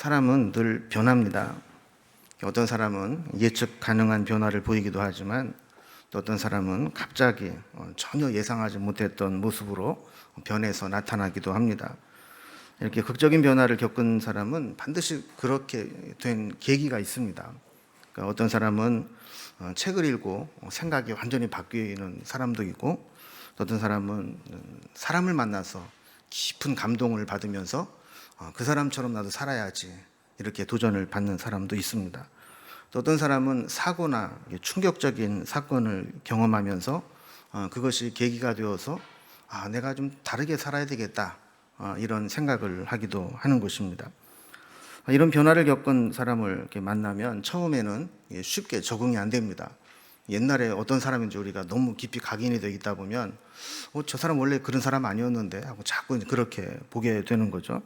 사람은 늘 변합니다. 어떤 사람은 예측 가능한 변화를 보이기도 하지만 또 어떤 사람은 갑자기 전혀 예상하지 못했던 모습으로 변해서 나타나기도 합니다. 이렇게 극적인 변화를 겪은 사람은 반드시 그렇게 된 계기가 있습니다. 그러니까 어떤 사람은 책을 읽고 생각이 완전히 바뀌는 사람도 있고, 또 어떤 사람은 사람을 만나서 깊은 감동을 받으면서 그 사람처럼 나도 살아야지 이렇게 도전을 받는 사람도 있습니다. 또 어떤 사람은 사고나 충격적인 사건을 경험하면서 그것이 계기가 되어서 내가 좀 다르게 살아야 되겠다, 이런 생각을 하기도 하는 것입니다. 이런 변화를 겪은 사람을 이렇게 만나면 처음에는 쉽게 적응이 안 됩니다. 옛날에 어떤 사람인지 우리가 너무 깊이 각인이 되어 있다 보면 저 사람 원래 그런 사람 아니었는데 하고 자꾸 그렇게 보게 되는 거죠.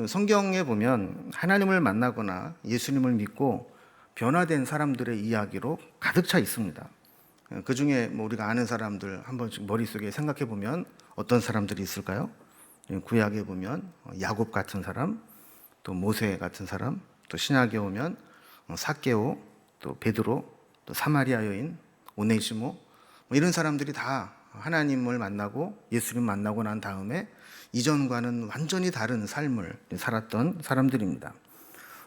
성경에 보면 하나님을 만나거나 예수님을 믿고 변화된 사람들의 이야기로 가득 차 있습니다. 그 중에 우리가 아는 사람들 한 번씩 머릿속에 생각해 보면 어떤 사람들이 있을까요? 구약에 보면 야곱 같은 사람, 또 모세 같은 사람, 또 신약에 오면 삭개오, 또 베드로, 또 사마리아 여인, 오네시모, 이런 사람들이 다 하나님을 만나고 예수님 만나고 난 다음에 이전과는 완전히 다른 삶을 살았던 사람들입니다.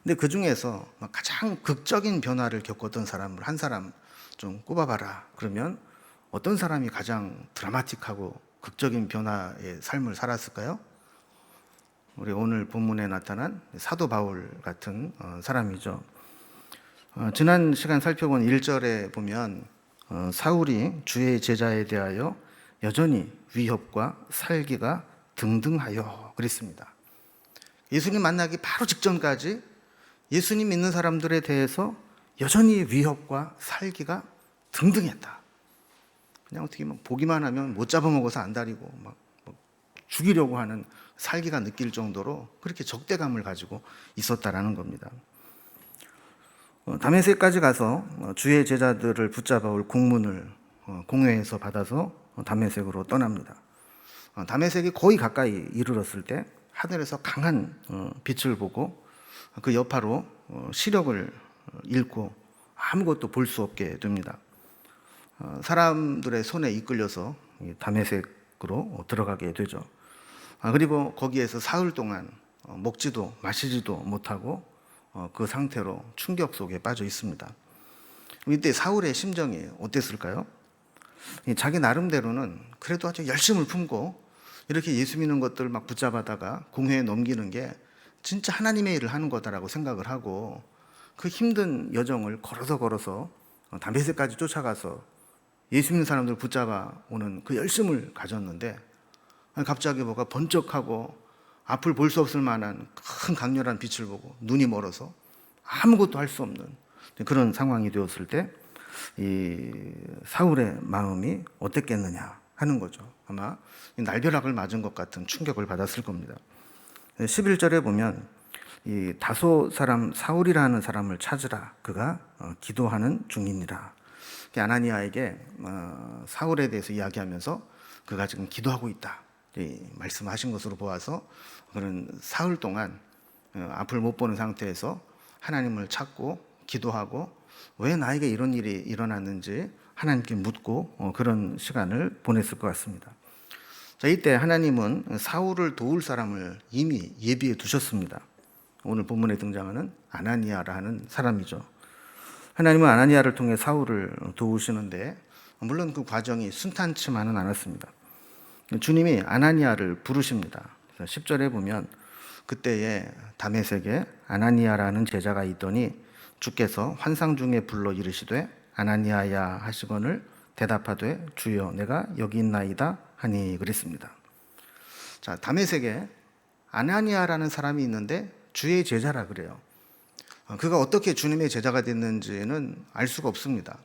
근데 그 중에서 가장 극적인 변화를 겪었던 사람을 한 사람 좀 꼽아봐라 그러면 어떤 사람이 가장 드라마틱하고 극적인 변화의 삶을 살았을까요? 우리 오늘 본문에 나타난 사도 바울 같은 사람이죠. 지난 시간 살펴본 1절에 보면 사울이 주의 제자에 대하여 여전히 위협과 살기가 등등하여 그랬습니다. 예수님 만나기 바로 직전까지 예수님 믿는 사람들에 대해서 여전히 위협과 살기가 등등했다. 그냥 어떻게 보기만 하면 못 잡아먹어서 안달이고 막 죽이려고 하는 살기가 느낄 정도로 그렇게 적대감을 가지고 있었다라는 겁니다. 다메섹까지 가서 주의 제자들을 붙잡아 올 공문을 공회에서 받아서 다메섹으로 떠납니다. 다메섹이 거의 가까이 이르렀을 때 하늘에서 강한 빛을 보고 그 여파로 시력을 잃고 아무것도 볼 수 없게 됩니다. 사람들의 손에 이끌려서 다메섹으로 들어가게 되죠. 그리고 거기에서 사흘 동안 먹지도 마시지도 못하고 그 상태로 충격 속에 빠져 있습니다. 이때 사울의 심정이 어땠을까요? 자기 나름대로는 그래도 아주 열심을 품고 이렇게 예수 믿는 것들 막 붙잡아다가 공회에 넘기는 게 진짜 하나님의 일을 하는 거다라고 생각을 하고 그 힘든 여정을 걸어서 다메섹까지 쫓아가서 예수 믿는 사람들 붙잡아 오는 그 열심을 가졌는데 갑자기 뭐가 번쩍하고 앞을 볼 수 없을 만한 큰 강렬한 빛을 보고 눈이 멀어서 아무것도 할 수 없는 그런 상황이 되었을 때 이 사울의 마음이 어땠겠느냐 하는 거죠. 아마 날벼락을 맞은 것 같은 충격을 받았을 겁니다. 11절에 보면 이 다소 사람 사울이라는 사람을 찾으라 그가 기도하는 중이니라. 아나니아에게 사울에 대해서 이야기하면서 그가 지금 기도하고 있다 말씀하신 것으로 보아서 그는 사흘 동안 앞을 못 보는 상태에서 하나님을 찾고 기도하고 왜 나에게 이런 일이 일어났는지 하나님께 묻고 그런 시간을 보냈을 것 같습니다. 자, 이때 하나님은 사울을 도울 사람을 이미 예비해 두셨습니다. 오늘 본문에 등장하는 아나니아라는 사람이죠. 하나님은 아나니아를 통해 사울을 도우시는데 물론 그 과정이 순탄치만은 않았습니다. 주님이 아나니아를 부르십니다. 10절에 보면 그때에 다메섹에 아나니아라는 제자가 있더니 주께서 환상 중에 불러 이르시되 아나니아야 하시거늘 대답하되 주여 내가 여기 있나이다 하니 그랬습니다. 자, 다메섹에 아나니아라는 사람이 있는데 주의 제자라 그래요. 그가 어떻게 주님의 제자가 됐는지는 알 수가 없습니다.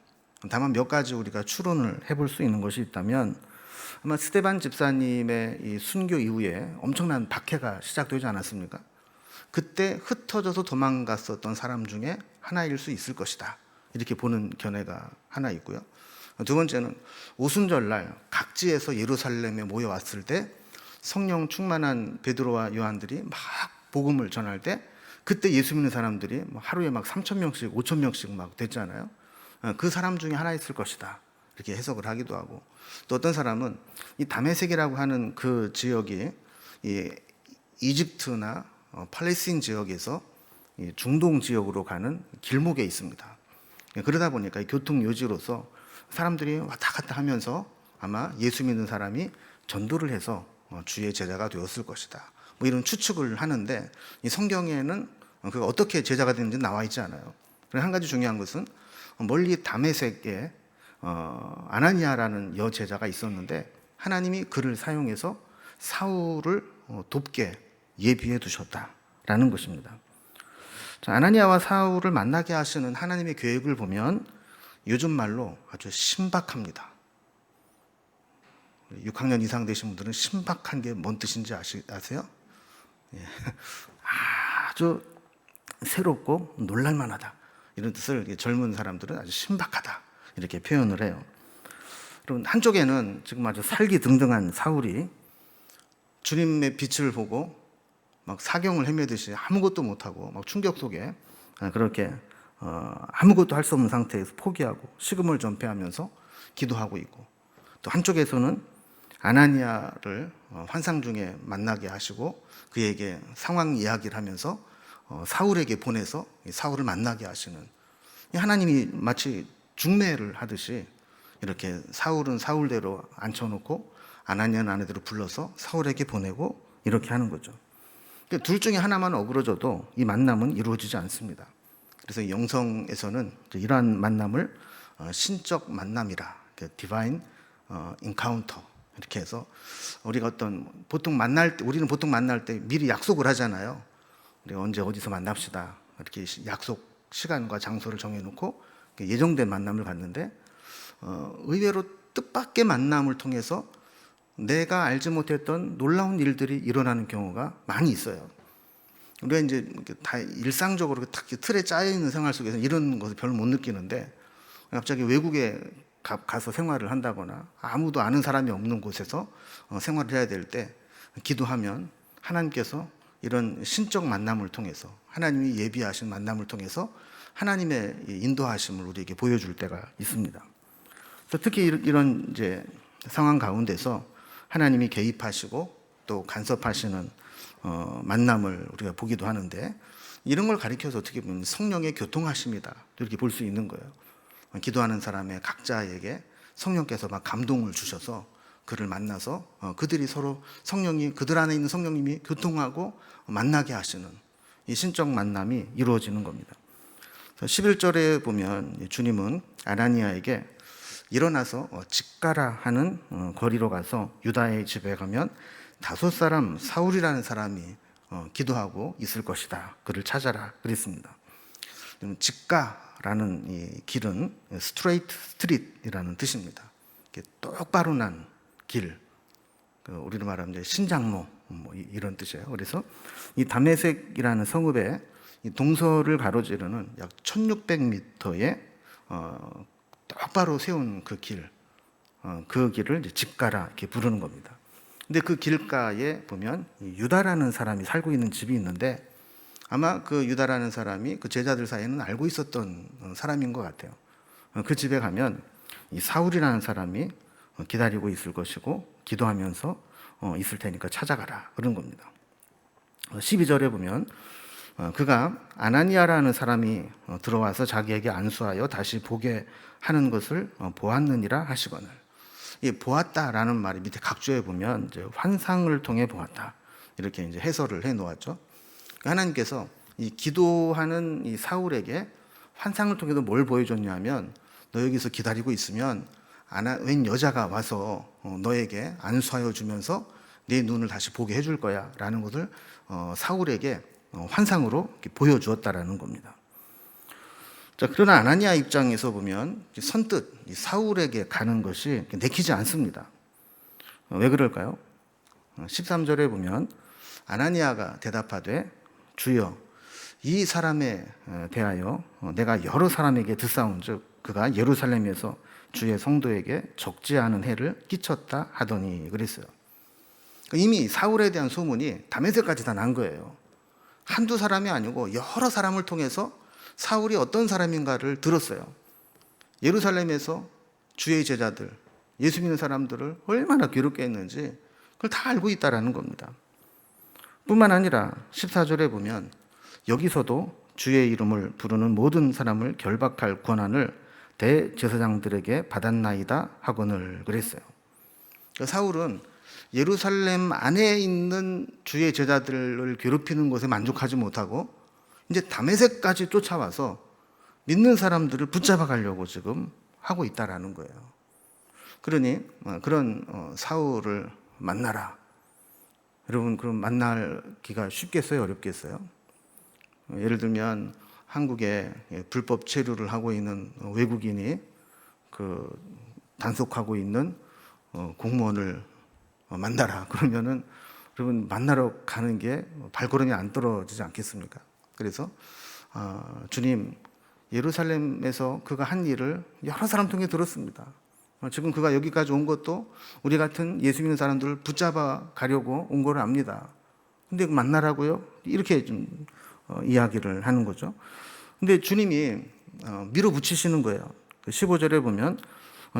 다만 몇 가지 우리가 추론을 해볼 수 있는 것이 있다면 아마 스데반 집사님의 이 순교 이후에 엄청난 박해가 시작되지 않았습니까? 그때 흩어져서 도망갔었던 사람 중에 하나일 수 있을 것이다. 이렇게 보는 견해가 하나 있고요. 두 번째는 오순절날 각지에서 예루살렘에 모여왔을 때 성령 충만한 베드로와 요한들이 막 복음을 전할 때 그때 예수 믿는 사람들이 하루에 막 3,000명씩 5,000명씩 막 됐잖아요. 그 사람 중에 하나였을 것이다, 이렇게 해석을 하기도 하고, 또 어떤 사람은 이 다메섹이라고 하는 그 지역이 이 이집트나 팔레스틴 지역에서 이 중동 지역으로 가는 길목에 있습니다. 그러다 보니까 교통 요지로서 사람들이 왔다 갔다 하면서 아마 예수 믿는 사람이 전도를 해서 주의 제자가 되었을 것이다, 뭐 이런 추측을 하는데, 이 성경에는 그가 어떻게 제자가 됐는지 나와 있지 않아요. 그리고 한 가지 중요한 것은 멀리 다메섹에 아나니아라는 여제자가 있었는데 하나님이 그를 사용해서 사울을 돕게 예비해 두셨다라는 것입니다. 자, 아나니아와 사울을 만나게 하시는 하나님의 계획을 보면 요즘 말로 아주 신박합니다. 6학년 이상 되신 분들은 신박한 게 뭔 뜻인지 아세요? 예. 아주 새롭고 놀랄만하다, 이런 뜻을 젊은 사람들은 아주 신박하다, 이렇게 표현을 해요. 그럼 한쪽에는 지금 아주 살기 등등한 사울이 주님의 빛을 보고 막 사경을 헤매듯이 아무것도 못하고 막 충격 속에 그렇게 아무것도 할 수 없는 상태에서 포기하고 식음을 전폐하면서 기도하고 있고, 또 한쪽에서는 아나니아를 환상 중에 만나게 하시고 그에게 상황 이야기를 하면서 사울에게 보내서 사울을 만나게 하시는, 하나님이 마치 중매를 하듯이 이렇게 사울은 사울대로 앉혀놓고 아나니아는 아내대로 불러서 사울에게 보내고 이렇게 하는 거죠. 둘 중에 하나만 어그러져도 이 만남은 이루어지지 않습니다. 그래서 영성에서는 이러한 만남을 신적 만남이라, 디바인 인카운터, 이렇게 해서 우리가 우리는 보통 만날 때 미리 약속을 하잖아요. 우리가 언제 어디서 만납시다, 이렇게 약속 시간과 장소를 정해놓고 예정된 만남을 갖는데, 의외로 뜻밖의 만남을 통해서 내가 알지 못했던 놀라운 일들이 일어나는 경우가 많이 있어요. 우리가 이제 다 일상적으로 딱 틀에 짜여 있는 생활 속에서 이런 것을 별로 못 느끼는데, 갑자기 외국에 가서 생활을 한다거나 아무도 아는 사람이 없는 곳에서 생활을 해야 될 때 기도하면 하나님께서 이런 신적 만남을 통해서, 하나님이 예비하신 만남을 통해서 하나님의 인도하심을 우리에게 보여줄 때가 있습니다. 그래서 특히 이런 이제 상황 가운데서 하나님이 개입하시고 또 간섭하시는 만남을 우리가 보기도 하는데, 이런 걸 가리켜서 어떻게 보면 성령의 교통하심이다, 이렇게 볼 수 있는 거예요. 기도하는 사람의 각자에게 성령께서 막 감동을 주셔서 그를 만나서 그들이 서로 그들 안에 있는 성령님이 교통하고 만나게 하시는 이 신적 만남이 이루어지는 겁니다. 11절에 보면 주님은 아나니아에게 일어나서 직가라 하는 거리로 가서 유다의 집에 가면 5 사람 사울이라는 사람이 기도하고 있을 것이다, 그를 찾아라, 그랬습니다. 직가라는 이 길은 스트레이트 스트릿이라는 뜻입니다. 똑바로 난 길, 우리로 말하면 이제 신장로, 뭐 이런 뜻이에요. 그래서 이 다메섹이라는 성읍의 이 동서를 가로지르는 약 1600m의 똑바로 세운 그 길을 이제 직가라, 이렇게 부르는 겁니다. 근데 그 길가에 보면 유다라는 사람이 살고 있는 집이 있는데, 아마 그 유다라는 사람이 그 제자들 사이에는 알고 있었던 사람인 것 같아요. 그 집에 가면 이 사울이라는 사람이 기다리고 있을 것이고 기도하면서 있을 테니까 찾아가라, 그런 겁니다. 12절에 보면 그가 아나니아라는 사람이 들어와서 자기에게 안수하여 다시 보게 하는 것을 보았느니라 하시거늘. 이 보았다라는 말이 밑에 각조에 보면 이제 환상을 통해 보았다, 이렇게 이제 해설을 해 놓았죠. 하나님께서 이 기도하는 이 사울에게 환상을 통해서 뭘 보여줬냐면, 너 여기서 기다리고 있으면 웬 여자가 와서 너에게 안수하여 주면서 네 눈을 다시 보게 해줄 거야, 라는 것을 사울에게 환상으로 보여주었다라는 겁니다. 자, 그러나 아나니아 입장에서 보면 선뜻 사울에게 가는 것이 내키지 않습니다. 왜 그럴까요? 13절에 보면 아나니아가 대답하되 주여, 이 사람에 대하여 내가 여러 사람에게 듣사온즉 그가 예루살렘에서 주의 성도에게 적지 않은 해를 끼쳤다 하더니, 그랬어요. 이미 사울에 대한 소문이 다메섹까지 다 난 거예요. 한두 사람이 아니고 여러 사람을 통해서 사울이 어떤 사람인가를 들었어요. 예루살렘에서 주의 제자들, 예수 믿는 사람들을 얼마나 괴롭게 했는지 그걸 다 알고 있다라는 겁니다. 뿐만 아니라 14절에 보면 여기서도 주의 이름을 부르는 모든 사람을 결박할 권한을 대제사장들에게 받았나이다 하거늘 그랬어요. 사울은 예루살렘 안에 있는 주의 제자들을 괴롭히는 것에 만족하지 못하고 이제 다메섹까지 쫓아와서 믿는 사람들을 붙잡아 가려고 지금 하고 있다라는 거예요. 그러니 그런 사울을 만나라. 여러분, 그럼 만나기가 쉽겠어요? 어렵겠어요? 예를 들면 한국에 불법 체류를 하고 있는 외국인이 단속하고 있는 공무원을 만나라. 그러면은 여러분 만나러 가는 게 발걸음이 안 떨어지지 않겠습니까? 그래서 주님, 예루살렘에서 그가 한 일을 여러 사람 통해 들었습니다. 지금 그가 여기까지 온 것도 우리 같은 예수 믿는 사람들을 붙잡아 가려고 온 걸 압니다. 근데 만나라고요? 이렇게 좀 이야기를 하는 거죠. 근데 주님이 밀어붙이시는 거예요. 15절에 보면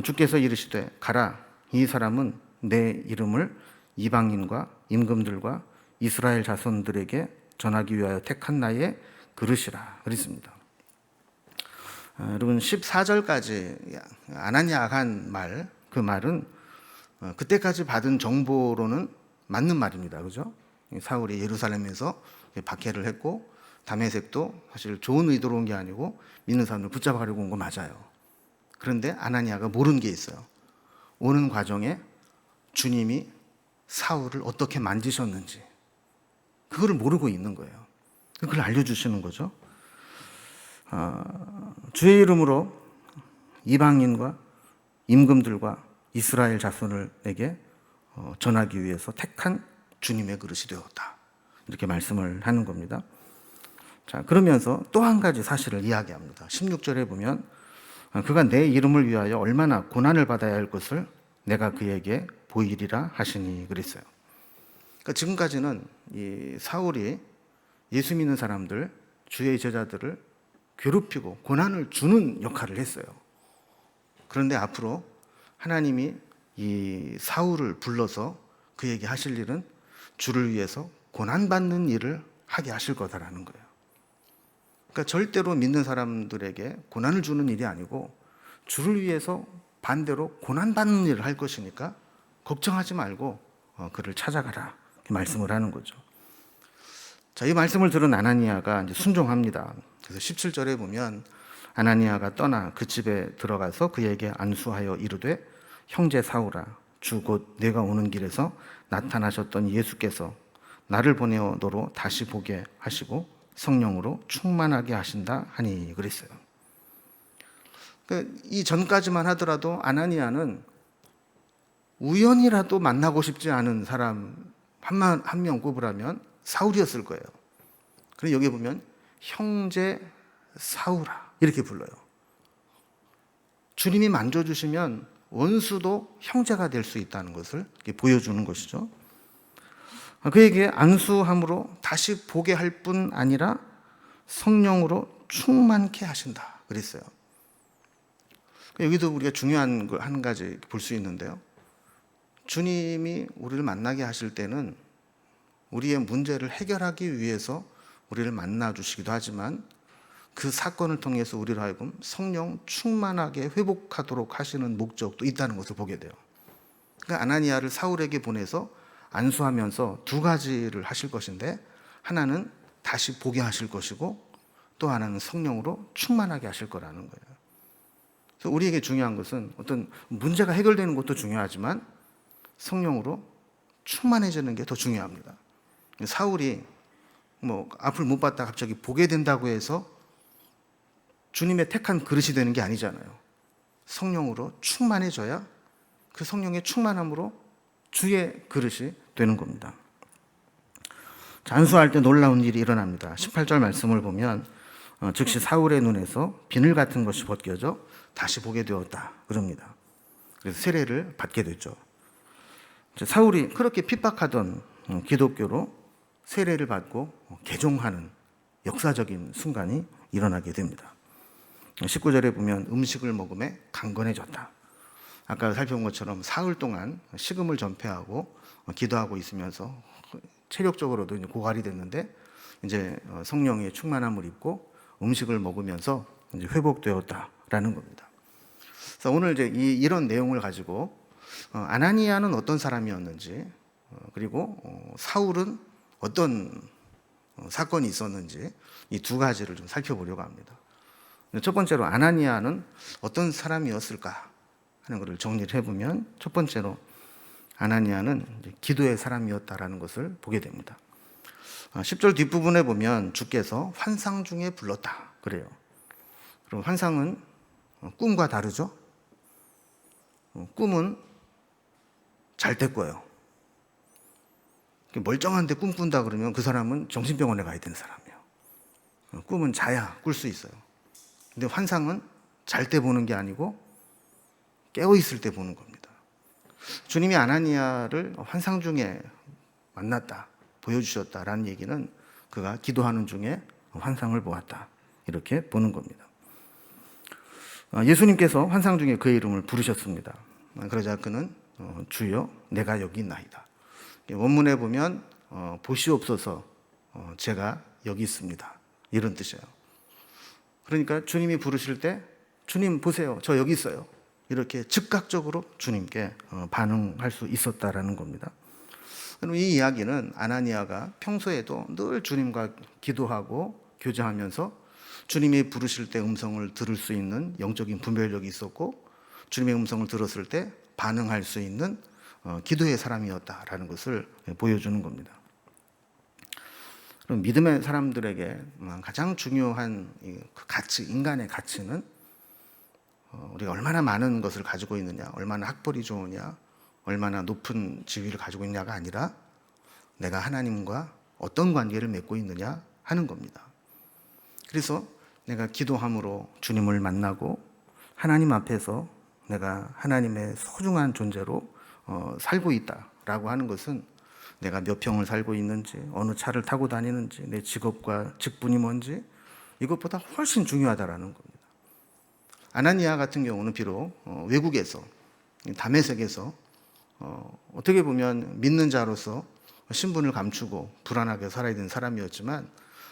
주께서 이르시되 가라, 이 사람은 내 이름을 이방인과 임금들과 이스라엘 자손들에게 전하기 위하여 택한 나의 그릇이라 그랬습니다. 여러분, 14절까지 아나니아가 한 말, 그 말은 그때까지 받은 정보로는 맞는 말입니다. 그죠? 사울이 예루살렘에서 박해를 했고 다메섹도 사실 좋은 의도로 온 게 아니고 믿는 사람을 붙잡아 가려고 온 거 맞아요. 그런데 아나니아가 모르는 게 있어요. 오는 과정에 주님이 사울을 어떻게 만지셨는지 그거를 모르고 있는 거예요. 그걸 알려주시는 거죠. 주의 이름으로 이방인과 임금들과 이스라엘 자손을 내게 전하기 위해서 택한 주님의 그릇이 되었다. 이렇게 말씀을 하는 겁니다. 자, 그러면서 또 한 가지 사실을 이야기합니다. 16절에 보면 그가 내 이름을 위하여 얼마나 고난을 받아야 할 것을 내가 그에게 보이리라 하시니 그랬어요. 그러니까 지금까지는 이 사울이 예수 믿는 사람들, 주의 제자들을 괴롭히고 고난을 주는 역할을 했어요. 그런데 앞으로 하나님이 이 사울을 불러서 그에게 하실 일은 주를 위해서 고난받는 일을 하게 하실 거다라는 거예요. 그러니까 절대로 믿는 사람들에게 고난을 주는 일이 아니고 주를 위해서 반대로 고난받는 일을 할 것이니까 걱정하지 말고 그를 찾아가라, 이렇게 말씀을 하는 거죠. 자, 이 말씀을 들은 아나니아가 이제 순종합니다. 그래서 17절에 보면 아나니아가 떠나 그 집에 들어가서 그에게 안수하여 이르되 형제 사울아, 주 곧 내가 오는 길에서 나타나셨던 예수께서 나를 보내어 너로 다시 보게 하시고 성령으로 충만하게 하신다 하니 그랬어요. 이 전까지만 하더라도 아나니아는 우연이라도 만나고 싶지 않은 사람 한 명 꼽으라면 사울이었을 거예요. 그래서 여기 보면 형제 사울아 이렇게 불러요. 주님이 만져주시면 원수도 형제가 될 수 있다는 것을 보여주는 것이죠. 그에게 안수함으로 다시 보게 할 뿐 아니라 성령으로 충만케 하신다 그랬어요. 여기도 우리가 중요한 걸 한 가지 볼 수 있는데요. 주님이 우리를 만나게 하실 때는 우리의 문제를 해결하기 위해서 우리를 만나 주시기도 하지만 그 사건을 통해서 우리를 하여금 성령 충만하게 회복하도록 하시는 목적도 있다는 것을 보게 돼요. 그러니까 아나니아를 사울에게 보내서 안수하면서 두 가지를 하실 것인데 하나는 다시 보게 하실 것이고 또 하나는 성령으로 충만하게 하실 거라는 거예요. 그래서 우리에게 중요한 것은 어떤 문제가 해결되는 것도 중요하지만 성령으로 충만해지는 게 더 중요합니다. 사울이 앞을 못 봤다 갑자기 보게 된다고 해서 주님의 택한 그릇이 되는 게 아니잖아요. 성령으로 충만해져야 그 성령의 충만함으로 주의 그릇이 되는 겁니다. 안수할 때 놀라운 일이 일어납니다. 18절 말씀을 보면 즉시 사울의 눈에서 비늘 같은 것이 벗겨져 다시 보게 되었다 그럽니다. 그래서 세례를 받게 됐죠. 사울이 그렇게 핍박하던 기독교로 세례를 받고 개종하는 역사적인 순간이 일어나게 됩니다. 19절에 보면 음식을 먹음에 강건해졌다. 아까 살펴본 것처럼 사흘 동안 식음을 전폐하고 기도하고 있으면서 체력적으로도 고갈이 됐는데 이제 성령의 충만함을 입고 음식을 먹으면서 이제 회복되었다라는 겁니다. 그래서 오늘 이제 이런 내용을 가지고 아나니아는 어떤 사람이었는지, 그리고 사울은 어떤 사건이 있었는지 이 두 가지를 좀 살펴보려고 합니다. 첫 번째로 아나니아는 어떤 사람이었을까 하는 것을 정리를 해보면, 첫 번째로 아나니아는 기도의 사람이었다라는 것을 보게 됩니다. 10절 뒷부분에 보면 주께서 환상 중에 불렀다 그래요. 그럼 환상은 꿈과 다르죠? 꿈은 잘 때 꿔요. 멀쩡한데 꿈 꾼다 그러면 그 사람은 정신병원에 가야 되는 사람이에요. 꿈은 자야 꿀 수 있어요. 근데 환상은 잘 때 보는 게 아니고 깨어 있을 때 보는 겁니다. 주님이 아나니아를 환상 중에 만났다, 보여주셨다라는 얘기는 그가 기도하는 중에 환상을 보았다, 이렇게 보는 겁니다. 예수님께서 환상 중에 그의 이름을 부르셨습니다. 그러자 그는 주여 내가 여기 있나이다. 원문에 보면 보시옵소서 제가 여기 있습니다, 이런 뜻이에요. 그러니까 주님이 부르실 때 주님 보세요, 저 여기 있어요, 이렇게 즉각적으로 주님께 반응할 수 있었다라는 겁니다. 그럼 이 이야기는 아나니아가 평소에도 늘 주님과 기도하고 교제하면서 주님이 부르실 때 음성을 들을 수 있는 영적인 분별력이 있었고, 주님의 음성을 들었을 때 반응할 수 있는 기도의 사람이었다라는 것을 보여주는 겁니다. 그럼 믿음의 사람들에게 가장 중요한 그 가치, 인간의 가치는 우리가 얼마나 많은 것을 가지고 있느냐, 얼마나 학벌이 좋으냐, 얼마나 높은 지위를 가지고 있냐가 아니라 내가 하나님과 어떤 관계를 맺고 있느냐 하는 겁니다. 그래서 내가 기도함으로 주님을 만나고 하나님 앞에서 내가 하나님의 소중한 존재로 살고 있다라고 하는 것은 내가 몇 평을 살고 있는지, 어느 차를 타고 다니는지, 내 직업과 직분이 뭔지, 이것보다 훨씬 중요하다라는 겁니다. 아나니아 같은 경우는 비록 외국에서, 다메섹에서 어떻게 보면 믿는 자로서 신분을 감추고 불안하게 살아야 되는 사람이었지만,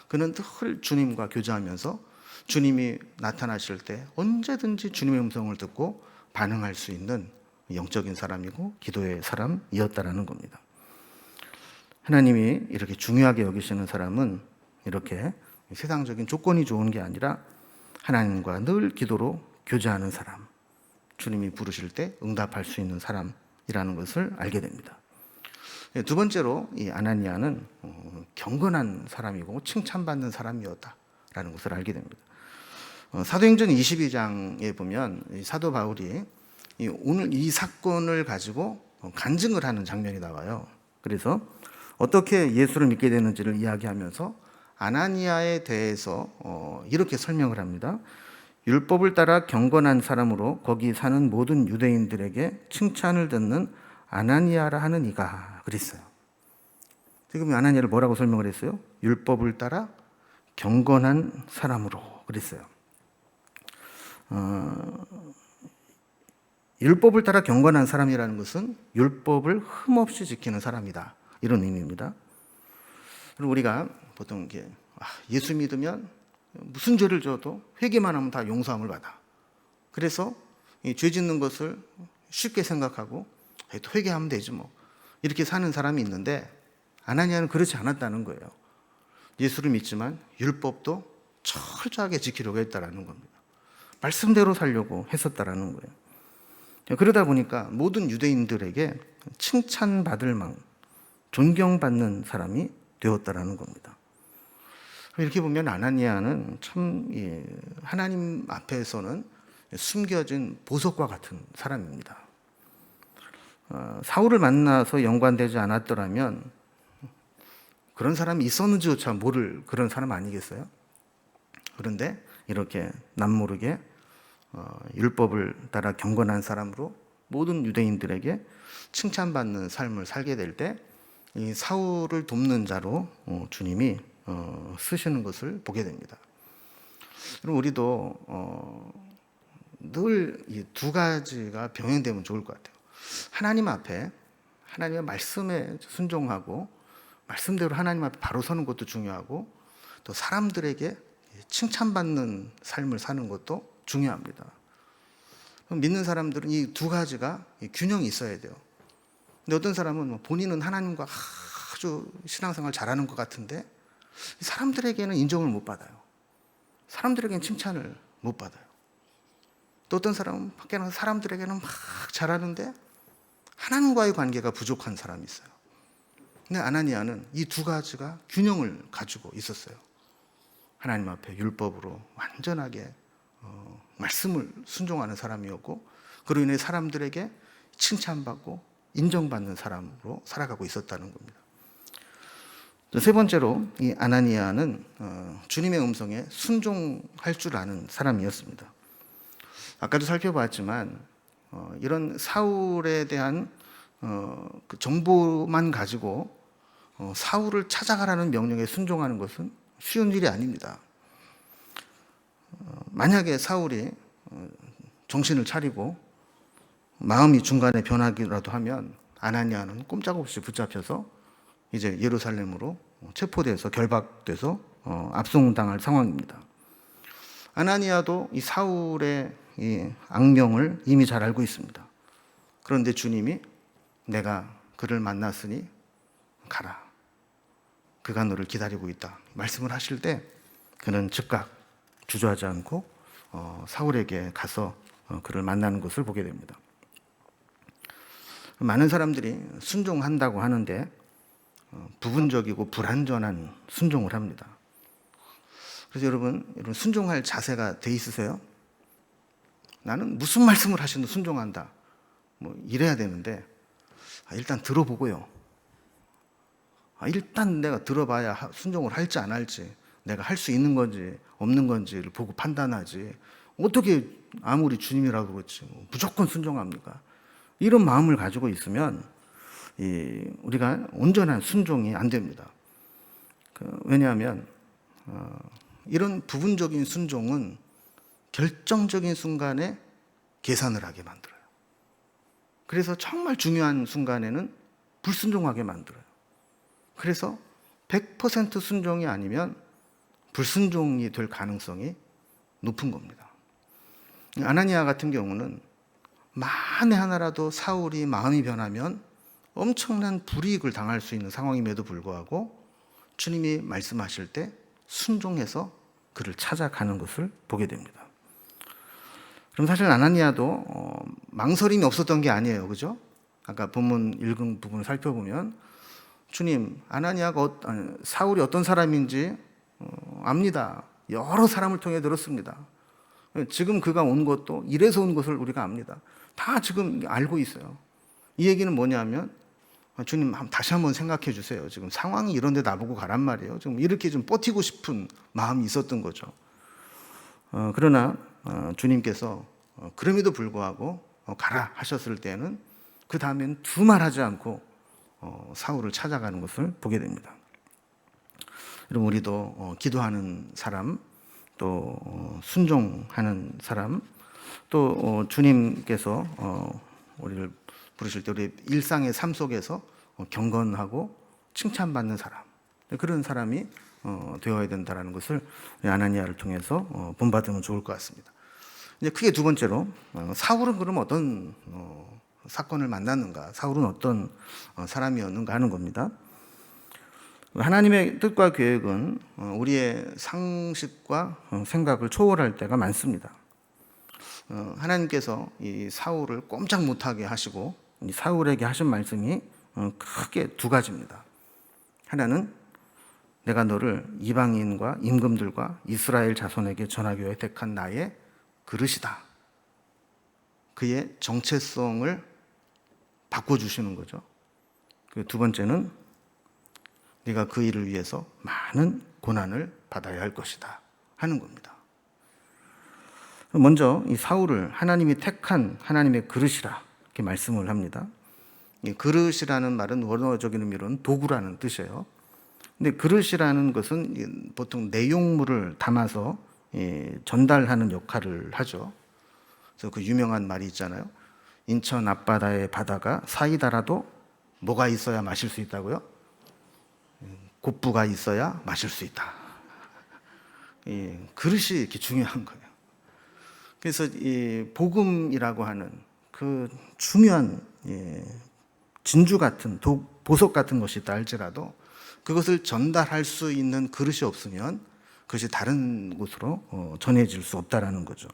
그는 늘 주님과 교제하면서 주님이 나타나실 때 언제든지 주님의 음성을 듣고 반응할 수 있는 영적인 사람이고 기도의 사람이었다라는 겁니다. 하나님이 이렇게 중요하게 여기시는 사람은 이렇게 세상적인 조건이 좋은 게 아니라 하나님과 늘 기도로 교제하는 사람, 주님이 부르실 때 응답할 수 있는 사람이라는 것을 알게 됩니다. 두 번째로 이 아나니아는 경건한 사람이고 칭찬받는 사람이었다라는 것을 알게 됩니다. 사도행전 22장에 보면 사도 바울이 오늘 이 사건을 가지고 간증을 하는 장면이 나와요. 그래서 어떻게 예수를 믿게 되는지를 이야기하면서 아나니아에 대해서 이렇게 설명을 합니다. 율법을 따라 경건한 사람으로 거기 사는 모든 유대인들에게 칭찬을 듣는 아나니아라 하는 이가 그랬어요. 지금 아나니아를 뭐라고 설명을 했어요? 율법을 따라 경건한 사람으로 그랬어요. 율법을 따라 경건한 사람이라는 것은 율법을 흠없이 지키는 사람이다, 이런 의미입니다. 그리고 우리가 보통 이게 예수 믿으면 무슨 죄를 져도 회개만 하면 다 용서함을 받아. 그래서 이 죄 짓는 것을 쉽게 생각하고 또 회개하면 되지 뭐, 이렇게 사는 사람이 있는데, 아나니아는 그렇지 않았다는 거예요. 예수를 믿지만 율법도 철저하게 지키려고 했다라는 겁니다. 말씀대로 살려고 했었다라는 거예요. 그러다 보니까 모든 유대인들에게 칭찬받을 만큼 존경받는 사람이 되었다라는 겁니다. 이렇게 보면 아나니아는 참 하나님 앞에서는 숨겨진 보석과 같은 사람입니다. 사울을 만나서 연관되지 않았더라면 그런 사람이 있었는지조차 모를 그런 사람 아니겠어요? 그런데 이렇게 남모르게 율법을 따라 경건한 사람으로 모든 유대인들에게 칭찬받는 삶을 살게 될 때 이 사울을 돕는 자로 주님이 쓰시는 것을 보게 됩니다. 그럼 우리도 늘 이 두 가지가 병행되면 좋을 것 같아요. 하나님 앞에 하나님의 말씀에 순종하고 말씀대로 하나님 앞에 바로 서는 것도 중요하고, 또 사람들에게 칭찬받는 삶을 사는 것도 중요합니다. 믿는 사람들은 이 두 가지가 균형이 있어야 돼요. 근데 어떤 사람은 본인은 하나님과 아주 신앙생활 잘하는 것 같은데 사람들에게는 인정을 못 받아요. 사람들에게는 칭찬을 못 받아요. 또 어떤 사람은 밖에 나가서 사람들에게는 막 잘하는데 하나님과의 관계가 부족한 사람이 있어요. 근데 아나니아는 이 두 가지가 균형을 가지고 있었어요. 하나님 앞에 율법으로 완전하게 말씀을 순종하는 사람이었고, 그로 인해 사람들에게 칭찬받고 인정받는 사람으로 살아가고 있었다는 겁니다. 세 번째로 이 아나니아는 주님의 음성에 순종할 줄 아는 사람이었습니다. 아까도 살펴봤지만 이런 사울에 대한 그 정보만 가지고 사울을 찾아가라는 명령에 순종하는 것은 쉬운 일이 아닙니다. 만약에 사울이 정신을 차리고 마음이 중간에 변하기라도 하면 아나니아는 꼼짝없이 붙잡혀서 이제 예루살렘으로 체포돼서 결박돼서 압송당할 상황입니다. 아나니아도 이 사울의 이 악명을 이미 잘 알고 있습니다. 그런데 주님이 내가 그를 만났으니 가라, 그가 너를 기다리고 있다 말씀을 하실 때 그는 즉각 주저하지 않고 사울에게 가서 그를 만나는 것을 보게 됩니다. 많은 사람들이 순종한다고 하는데 부분적이고 불완전한 순종을 합니다. 그래서 여러분 순종할 자세가 돼 있으세요? 나는 무슨 말씀을 하시든 순종한다 뭐 이래야 되는데 일단 들어보고요. 일단 내가 들어봐야 순종을 할지 안 할지, 내가 할 수 있는 건지 없는 건지를 보고 판단하지, 어떻게 아무리 주님이라고 그렇지 무조건 순종합니까? 이런 마음을 가지고 있으면 우리가 온전한 순종이 안 됩니다. 왜냐하면 이런 부분적인 순종은 결정적인 순간에 계산을 하게 만들어요. 그래서 정말 중요한 순간에는 불순종하게 만들어요. 그래서 100% 순종이 아니면 불순종이 될 가능성이 높은 겁니다. 아나니아 같은 경우는 만에 하나라도 사울이 마음이 변하면 엄청난 불이익을 당할 수 있는 상황임에도 불구하고 주님이 말씀하실 때 순종해서 그를 찾아가는 것을 보게 됩니다. 그럼 사실 아나니아도 망설임이 없었던 게 아니에요. 그죠? 아까 본문 읽은 부분을 살펴보면 주님, 사울이 어떤 사람인지 압니다. 여러 사람을 통해 들었습니다. 지금 그가 온 것도 이래서 온 것을 우리가 압니다. 다 지금 알고 있어요. 이 얘기는 뭐냐면 주님 다시 한번 생각해 주세요. 지금 상황이 이런데 나보고 가란 말이에요. 지금 이렇게 좀 버티고 싶은 마음이 있었던 거죠. 그러나 주님께서 그럼에도 불구하고 가라 하셨을 때는 그 다음엔 두말하지 않고 사울을 찾아가는 것을 보게 됩니다. 여러분 우리도 기도하는 사람, 또 순종하는 사람, 또 주님께서 우리를 부르실 때 우리 일상의 삶 속에서 경건하고 칭찬받는 사람, 그런 사람이 되어야 된다는 것을 아나니아를 통해서 본받으면 좋을 것 같습니다. 이제 크게 두 번째로 사울은 그럼 어떤 사건을 만났는가, 사울은 어떤 사람이었는가 하는 겁니다. 하나님의 뜻과 계획은 우리의 상식과 생각을 초월할 때가 많습니다. 하나님께서 이 사울을 꼼짝 못하게 하시고 이 사울에게 하신 말씀이 크게 두 가지입니다. 하나는 내가 너를 이방인과 임금들과 이스라엘 자손에게 전하기 위해 택한 나의 그릇이다. 그의 정체성을 바꿔주시는 거죠. 그 두 번째는 네가 그 일을 위해서 많은 고난을 받아야 할 것이다 하는 겁니다. 먼저 이 사울을 하나님이 택한 하나님의 그릇이라 이렇게 말씀을 합니다. 이 그릇이라는 말은 원어적인 의미로는 도구라는 뜻이에요. 근데 그릇이라는 것은 보통 내용물을 담아서 전달하는 역할을 하죠. 그래서 그 유명한 말이 있잖아요. 인천 앞바다의 바다가 사이다라도 뭐가 있어야 마실 수 있다고요? 곱부가 있어야 마실 수 있다. 그릇이 이렇게 중요한 거예요. 그래서 이 복음이라고 하는 그 중요한 진주 같은 보석 같은 것이 있다 할지라도 그것을 전달할 수 있는 그릇이 없으면 그것이 다른 곳으로 전해질 수 없다라는 거죠.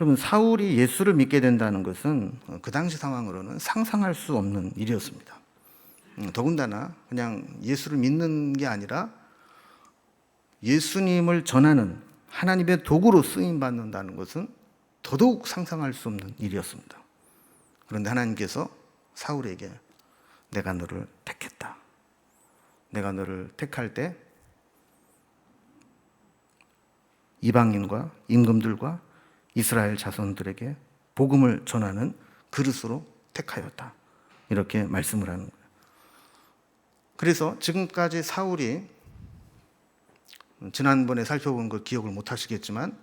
여러분, 사울이 예수를 믿게 된다는 것은 그 당시 상황으로는 상상할 수 없는 일이었습니다. 더군다나 그냥 예수를 믿는 게 아니라 예수님을 전하는 하나님의 도구로 쓰임 받는다는 것은 더더욱 상상할 수 없는 일이었습니다. 그런데 하나님께서 사울에게 내가 너를 택했다. 내가 너를 택할 때 이방인과 임금들과 이스라엘 자손들에게 복음을 전하는 그릇으로 택하였다. 이렇게 말씀을 하는 거예요. 그래서 지금까지 사울이 지난번에 살펴본 걸 기억을 못 하시겠지만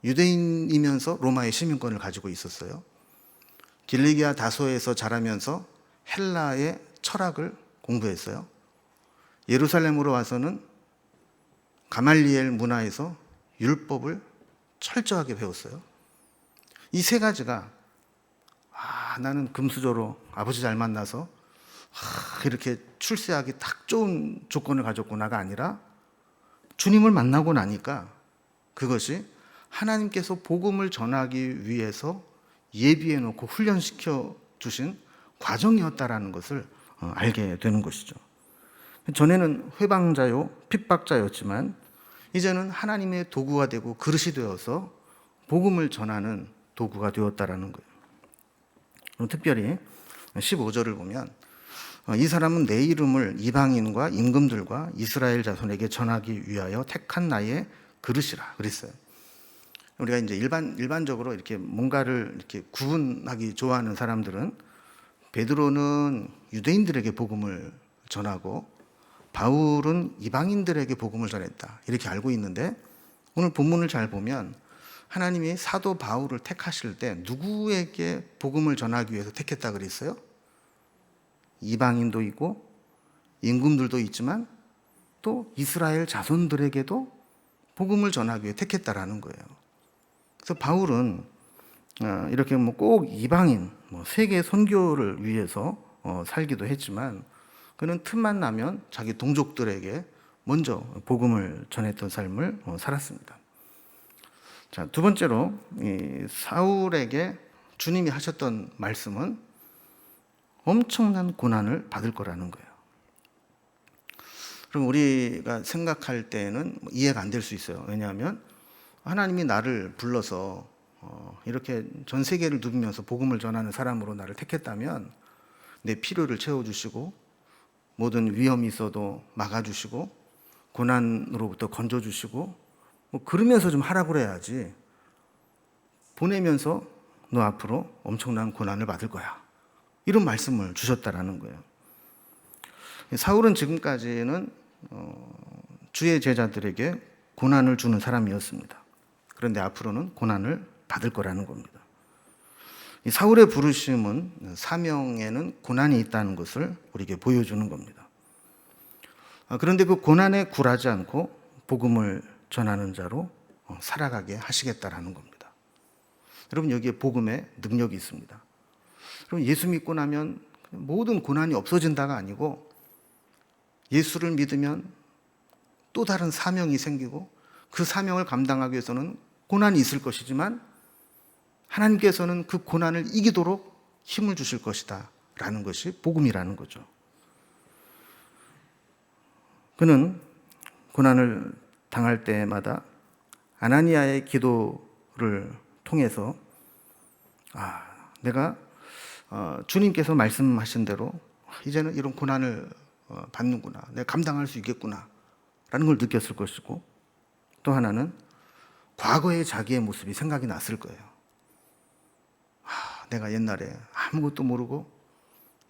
유대인이면서 로마의 시민권을 가지고 있었어요. 길리기아 다소에서 자라면서 헬라의 철학을 공부했어요. 예루살렘으로 와서는 가말리엘 문화에서 율법을 철저하게 배웠어요. 이 세 가지가 나는 금수저로 아버지 잘 만나서 이렇게 출세하기 딱 좋은 조건을 가졌구나가 아니라 주님을 만나고 나니까 그것이 하나님께서 복음을 전하기 위해서 예비해 놓고 훈련시켜 주신 과정이었다라는 것을 알게 되는 것이죠. 전에는 회방자요, 핍박자였지만 이제는 하나님의 도구가 되고 그릇이 되어서 복음을 전하는 도구가 되었다라는 거예요. 특별히 15절을 보면 이 사람은 내 이름을 이방인과 임금들과 이스라엘 자손에게 전하기 위하여 택한 나의 그릇이라 그랬어요. 우리가 이제 일반적으로 이렇게 뭔가를 이렇게 구분하기 좋아하는 사람들은 베드로는 유대인들에게 복음을 전하고 바울은 이방인들에게 복음을 전했다. 이렇게 알고 있는데 오늘 본문을 잘 보면 하나님이 사도 바울을 택하실 때 누구에게 복음을 전하기 위해서 택했다 그랬어요? 이방인도 있고 임금들도 있지만 또 이스라엘 자손들에게도 복음을 전하기 위해 택했다라는 거예요. 그래서 바울은 이렇게 꼭 이방인, 세계 선교를 위해서 살기도 했지만 그는 틈만 나면 자기 동족들에게 먼저 복음을 전했던 삶을 살았습니다. 자, 두 번째로 사울에게 주님이 하셨던 말씀은 엄청난 고난을 받을 거라는 거예요. 그럼 우리가 생각할 때는 이해가 안 될 수 있어요. 왜냐하면 하나님이 나를 불러서 이렇게 전 세계를 누비면서 복음을 전하는 사람으로 나를 택했다면 내 필요를 채워주시고 모든 위험이 있어도 막아주시고 고난으로부터 건져주시고 그러면서 좀 하라고 그래야지 보내면서 너 앞으로 엄청난 고난을 받을 거야. 이런 말씀을 주셨다라는 거예요. 사울은 지금까지는 주의 제자들에게 고난을 주는 사람이었습니다. 그런데 앞으로는 고난을 받을 거라는 겁니다. 이 사울의 부르심은 사명에는 고난이 있다는 것을 우리에게 보여주는 겁니다. 그런데 그 고난에 굴하지 않고 복음을 전하는 자로 살아가게 하시겠다라는 겁니다. 여러분, 여기에 복음의 능력이 있습니다. 그럼 예수 믿고 나면 모든 고난이 없어진다가 아니고 예수를 믿으면 또 다른 사명이 생기고 그 사명을 감당하기 위해서는 고난이 있을 것이지만 하나님께서는 그 고난을 이기도록 힘을 주실 것이다 라는 것이 복음이라는 거죠. 그는 고난을 당할 때마다 아나니아의 기도를 통해서 내가 주님께서 말씀하신 대로 이제는 이런 고난을 받는구나, 내가 감당할 수 있겠구나 라는 걸 느꼈을 것이고, 또 하나는 과거의 자기의 모습이 생각이 났을 거예요. 내가 옛날에 아무것도 모르고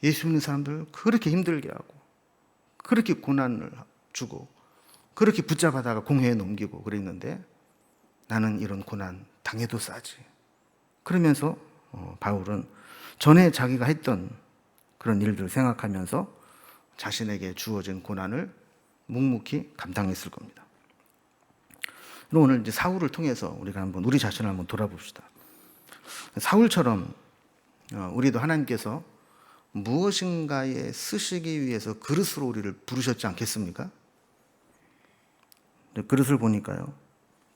예수 믿는 사람들 그렇게 힘들게 하고 그렇게 고난을 주고 그렇게 붙잡아다가 공회에 넘기고 그랬는데 나는 이런 고난 당해도 싸지. 그러면서 바울은 전에 자기가 했던 그런 일들을 생각하면서 자신에게 주어진 고난을 묵묵히 감당했을 겁니다. 오늘 이제 사울을 통해서 우리가 한번 우리 자신을 한번 돌아봅시다. 사울처럼 우리도 하나님께서 무엇인가에 쓰시기 위해서 그릇으로 우리를 부르셨지 않겠습니까? 그릇을 보니까요,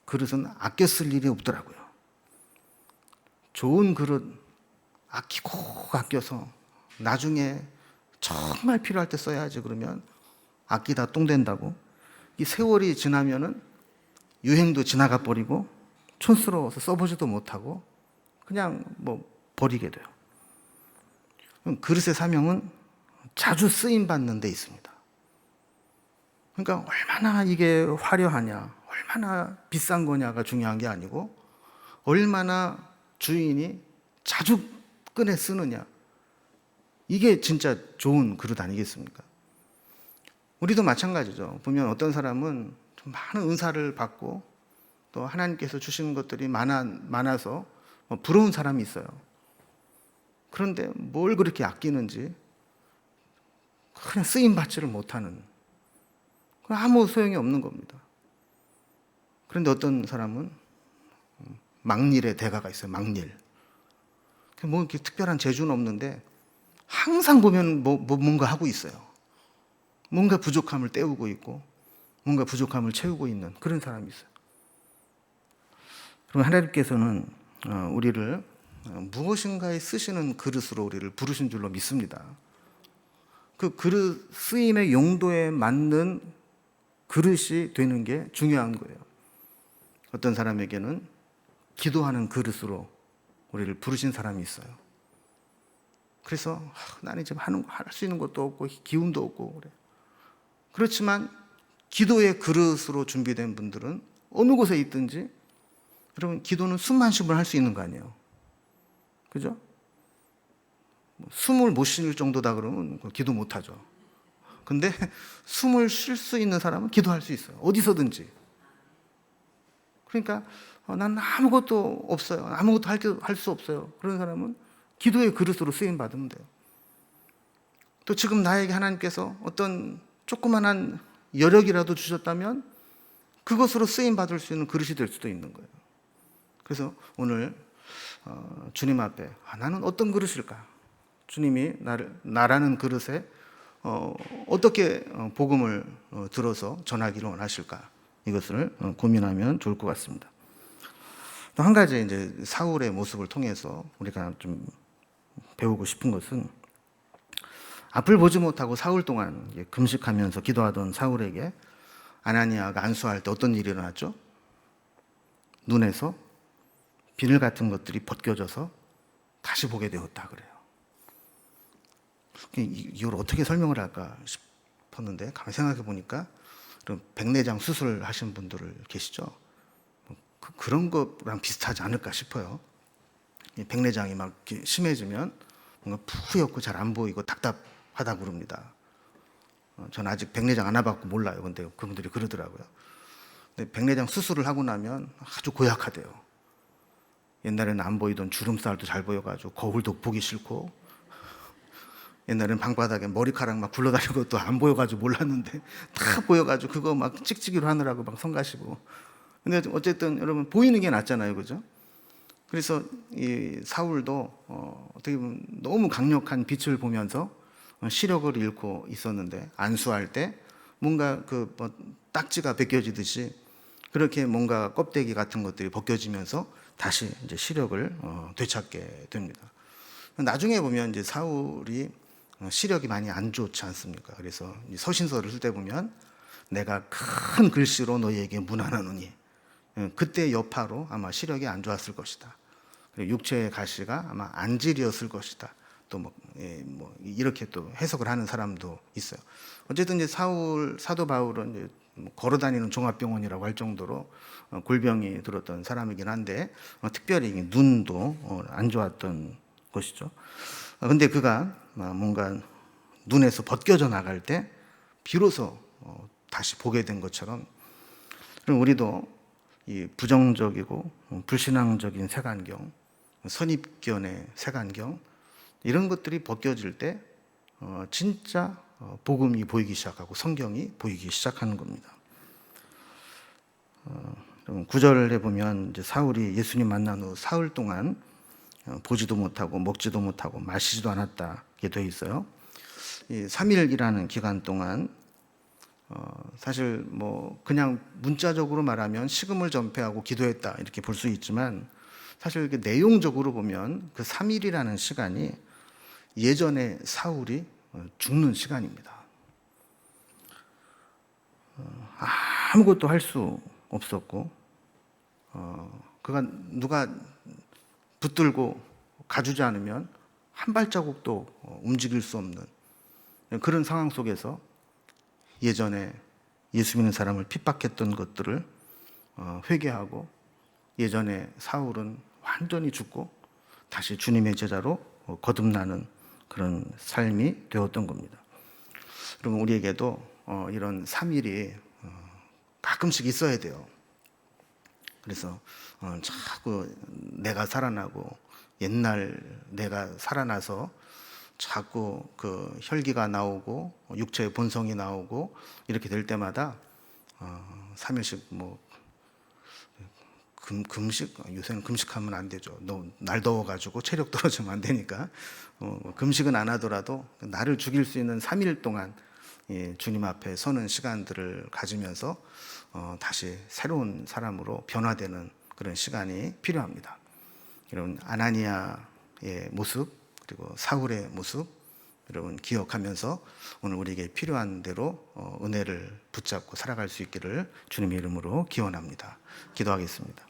그릇은 아껴 쓸 일이 없더라고요. 좋은 그릇 아끼고 아껴서 나중에 정말 필요할 때 써야지 그러면 아끼다 똥 된다고. 이 세월이 지나면은 유행도 지나가 버리고 촌스러워서 써보지도 못하고 그냥 뭐 버리게 돼요. 그릇의 사명은 자주 쓰임 받는 데 있습니다. 그러니까 얼마나 이게 화려하냐, 얼마나 비싼 거냐가 중요한 게 아니고 얼마나 주인이 자주 꺼내 쓰느냐, 이게 진짜 좋은 그릇 아니겠습니까? 우리도 마찬가지죠. 보면 어떤 사람은 좀 많은 은사를 받고 또 하나님께서 주시는 것들이 많아서 부러운 사람이 있어요. 그런데 뭘 그렇게 아끼는지 그냥 쓰임받지를 못하는, 아무 소용이 없는 겁니다. 그런데 어떤 사람은 막일의 대가가 있어요. 막일. 뭐 이렇게 특별한 재주는 없는데 항상 보면 뭔가 하고 있어요. 뭔가 부족함을 때우고 있고 뭔가 부족함을 채우고 있는 그런 사람이 있어요. 그럼 하나님께서는 우리를 무엇인가에 쓰시는 그릇으로 우리를 부르신 줄로 믿습니다. 그 그릇 쓰임의 용도에 맞는 그릇이 되는 게 중요한 거예요. 어떤 사람에게는 기도하는 그릇으로 우리를 부르신 사람이 있어요. 그래서 나는 지금 할 수 있는 것도 없고 기운도 없고 그래. 그렇지만 기도의 그릇으로 준비된 분들은 어느 곳에 있든지, 여러분, 기도는 숨만 쉬면 할 수 있는 거 아니에요. 그죠? 숨을 못 쉴 정도다 그러면 기도 못 하죠. 근데 숨을 쉴 수 있는 사람은 기도할 수 있어요. 어디서든지. 그러니까 난 아무것도 없어요. 아무것도 할 수 없어요. 그런 사람은 기도의 그릇으로 쓰임 받으면 돼요. 또 지금 나에게 하나님께서 어떤 조그만한 여력이라도 주셨다면 그것으로 쓰임 받을 수 있는 그릇이 될 수도 있는 거예요. 그래서 오늘 주님 앞에 나는 어떤 그릇일까? 주님이 나라는 그릇에 어떻게 복음을 들어서 전하기를 원하실까? 이것을 고민하면 좋을 것 같습니다. 또 한 가지 이제 사울의 모습을 통해서 우리가 좀 배우고 싶은 것은, 앞을 보지 못하고 사흘 동안 금식하면서 기도하던 사울에게 아나니아가 안수할 때 어떤 일이 일어났죠? 눈에서 비늘 같은 것들이 벗겨져서 다시 보게 되었다 그래요. 이걸 어떻게 설명을 할까 싶었는데 가만히 생각해 보니까 백내장 수술을 하신 분들 계시죠? 그런 거랑 비슷하지 않을까 싶어요. 백내장이 막 심해지면 뭔가 푸옇고 잘 안 보이고 답답하다고 그럽니다. 전 아직 백내장 안 와봤고 몰라요. 근데 그분들이 그러더라고요. 근데 백내장 수술을 하고 나면 아주 고약하대요. 옛날에는 안 보이던 주름살도 잘 보여가지고 거울도 보기 싫고, 옛날에는 방바닥에 머리카락 막 굴러다니는 것도 안 보여가지고 몰랐는데 다 보여가지고 그거 막 찍찍이로 하느라고 막 성가시고. 근데 어쨌든 여러분 보이는 게 낫잖아요, 그죠? 그래서 이 사울도 어떻게 보면 너무 강력한 빛을 보면서 시력을 잃고 있었는데, 안수할 때 뭔가 뭐 딱지가 벗겨지듯이 그렇게 뭔가 껍데기 같은 것들이 벗겨지면서 다시 이제 시력을 되찾게 됩니다. 나중에 보면 이제 사울이 시력이 많이 안 좋지 않습니까? 그래서 서신서를 쓸 때 보면 내가 큰 글씨로 너희에게 문안하노니, 그때 여파로 아마 시력이 안 좋았을 것이다. 그리고 육체의 가시가 아마 안질이었을 것이다. 또 뭐 이렇게 또 해석을 하는 사람도 있어요. 어쨌든 이제 사도 바울은 이제 걸어다니는 종합병원이라고 할 정도로 골병이 들었던 사람이긴 한데, 특별히 눈도 안 좋았던 것이죠. 근데 그가 뭔가 눈에서 벗겨져 나갈 때 비로소 다시 보게 된 것처럼, 그럼 우리도 이 부정적이고 불신앙적인 색안경, 선입견의 색안경, 이런 것들이 벗겨질 때 진짜 복음이 보이기 시작하고 성경이 보이기 시작하는 겁니다. 9절에 보면 이제 사울이 예수님 만난 후 사흘 동안 보지도 못하고 먹지도 못하고 마시지도 않았다게 되어 있어요. 이 3일이라는 기간 동안 사실 뭐 그냥 문자적으로 말하면 식음을 전폐하고 기도했다 이렇게 볼 수 있지만, 사실 내용적으로 보면 그 3일이라는 시간이 예전에 사울이 죽는 시간입니다. 아무것도 할 수 없었고, 그가 누가 붙들고 가주지 않으면 한 발자국도 움직일 수 없는 그런 상황 속에서 예전에 예수 믿는 사람을 핍박했던 것들을 회개하고, 예전에 사울은 완전히 죽고 다시 주님의 제자로 거듭나는 그런 삶이 되었던 겁니다. 그러면 우리에게도 이런 3일이 가끔씩 있어야 돼요. 그래서 자꾸 내가 살아나고, 옛날 내가 살아나서 자꾸 그 혈기가 나오고 육체의 본성이 나오고 이렇게 될 때마다 3일씩 뭐 금식, 요새는 금식하면 안 되죠. 날 더워가지고 체력 떨어지면 안 되니까 금식은 안 하더라도 나를 죽일 수 있는 3일 동안 주님 앞에 서는 시간들을 가지면서 다시 새로운 사람으로 변화되는 그런 시간이 필요합니다. 여러분, 아나니아의 모습 그리고 사울의 모습 여러분 기억하면서 오늘 우리에게 필요한 대로 은혜를 붙잡고 살아갈 수 있기를 주님의 이름으로 기원합니다. 기도하겠습니다.